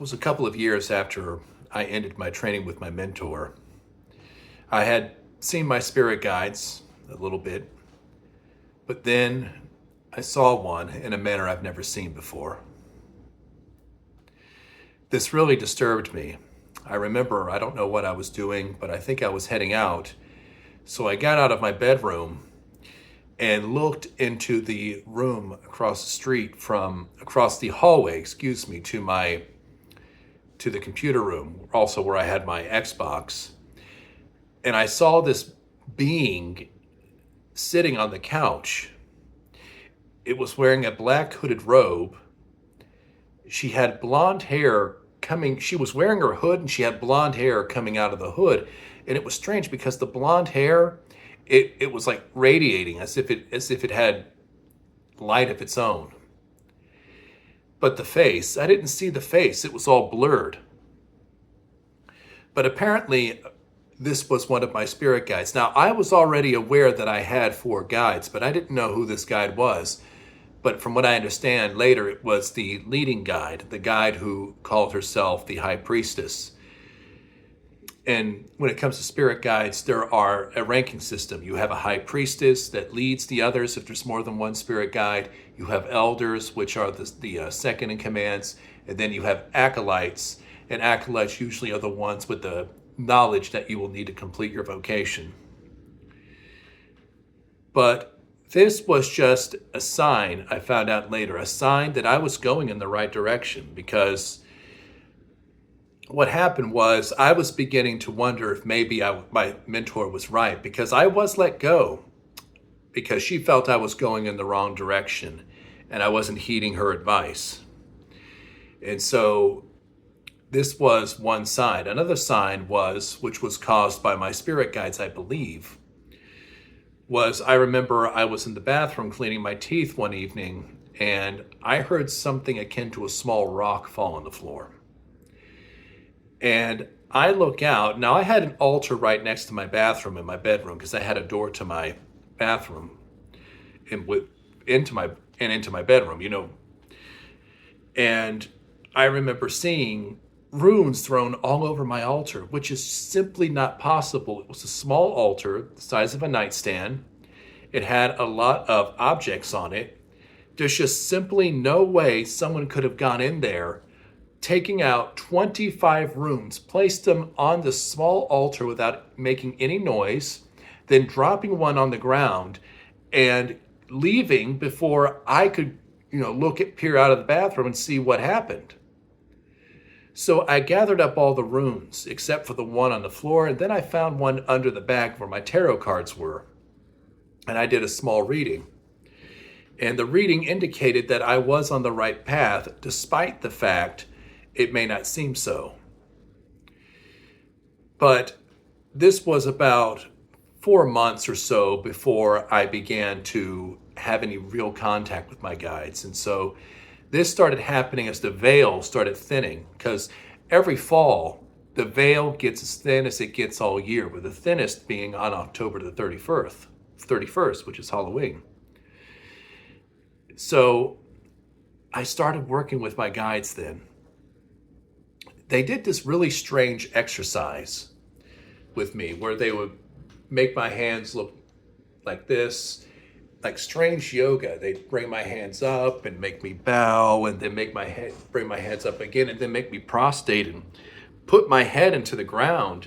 was a couple of years after I ended my training with my mentor. I had seen my spirit guides a little bit, but then I saw one in a manner I've never seen before. This really disturbed me. I remember, I don't know what I was doing, but I think I was heading out. So I got out of my bedroom and looked into the room across the street across the hallway, to the computer room, also where I had my Xbox. And I saw this being sitting on the couch. It was wearing a black hooded robe. She had blonde hair she was wearing her hood and she had blonde hair coming out of the hood. And it was strange because the blonde hair, it was like radiating as if it had light of its own. But the face, I didn't see the face. It was all blurred. But apparently this was one of my spirit guides. Now, I was already aware that I had 4 guides, but I didn't know who this guide was. But from what I understand later, it was the leading guide, the guide who called herself the High Priestess. And when it comes to spirit guides, there are a ranking system. You have a High Priestess that leads the others if there's more than one spirit guide. You have elders, which are the second in commands. And then you have acolytes. And acolytes usually are the ones with the knowledge that you will need to complete your vocation. But this was just a sign, I found out later, a sign that I was going in the right direction, because what happened was I was beginning to wonder if maybe my mentor was right, because I was let go because she felt I was going in the wrong direction and I wasn't heeding her advice. And so this was one sign. Another sign which was caused by my spirit guides, I believe, I remember I was in the bathroom cleaning my teeth one evening and I heard something akin to a small rock fall on the floor. And I look out. Now, I had an altar right next to my bathroom in my bedroom because I had a door to my bathroom and into my bedroom, And I remember seeing runes thrown all over my altar, which is simply not possible. It was a small altar, the size of a nightstand. It had a lot of objects on it. There's just simply no way someone could have gone in there, taking out 25 runes, placed them on the small altar without making any noise, then dropping one on the ground and leaving before I could, peer out of the bathroom and see what happened. So I gathered up all the runes except for the one on the floor, and then I found one under the bag where my tarot cards were. And I did a small reading. And the reading indicated that I was on the right path, despite the fact it may not seem so. But this was about 4 months or so before I began to have any real contact with my guides. And so this started happening as the veil started thinning, because every fall, the veil gets as thin as it gets all year, with the thinnest being on October the 31st, which is Halloween. So I started working with my guides then. They did this really strange exercise with me where they would make my hands look like this, like strange yoga. They'd bring my hands up and make me bow, and then bring my hands up again, and then make me prostrate and put my head into the ground.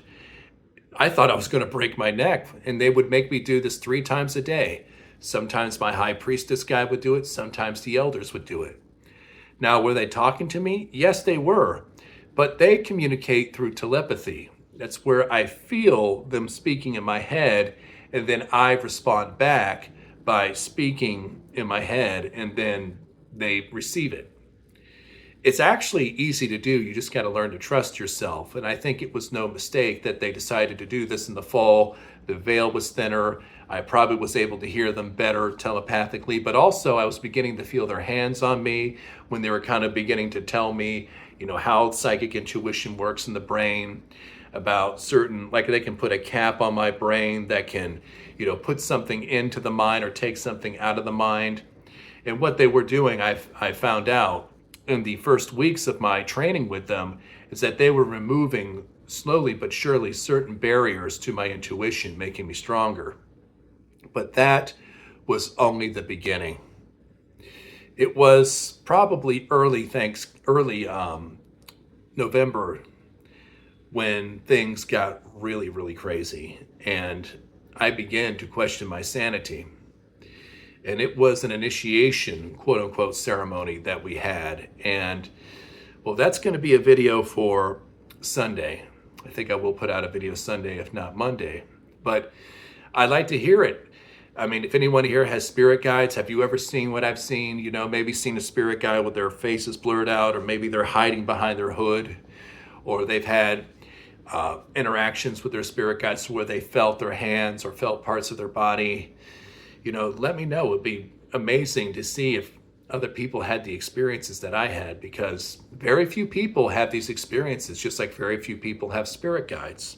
I thought I was going to break my neck, and they would make me do this 3 times a day. Sometimes my High Priestess guy would do it. Sometimes the elders would do it. Now, were they talking to me? Yes, they were, but they communicate through telepathy. That's where I feel them speaking in my head, and then I respond back by speaking in my head, and then they receive it. It's actually easy to do. You just got to learn to trust yourself. And I think it was no mistake that they decided to do this in the fall. The veil was thinner. I probably was able to hear them better telepathically, but also I was beginning to feel their hands on me when they were kind of beginning to tell me, how psychic intuition works in the brain, about certain, like they can put a cap on my brain that can, put something into the mind or take something out of the mind. And what they were doing, I found out, in the first weeks of my training with them is that they were removing slowly but surely certain barriers to my intuition, making me stronger. But that was only the beginning. It was probably early November when things got really, really crazy, and I began to question my sanity. And it was an initiation, quote unquote, ceremony that we had. And well, that's going to be a video for Sunday. I think I will put out a video Sunday, if not Monday. But I'd like to hear it. I mean, if anyone here has spirit guides, have you ever seen what I've seen? You know, maybe seen a spirit guide with their faces blurred out, or maybe they're hiding behind their hood, or they've had interactions with their spirit guides where they felt their hands or felt parts of their body. You know, let me know. It'd be amazing to see if other people had the experiences that I had, because very few people have these experiences, just like very few people have spirit guides.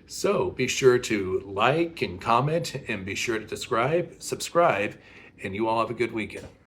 So be sure to like and comment, and be sure to subscribe, and you all have a good weekend.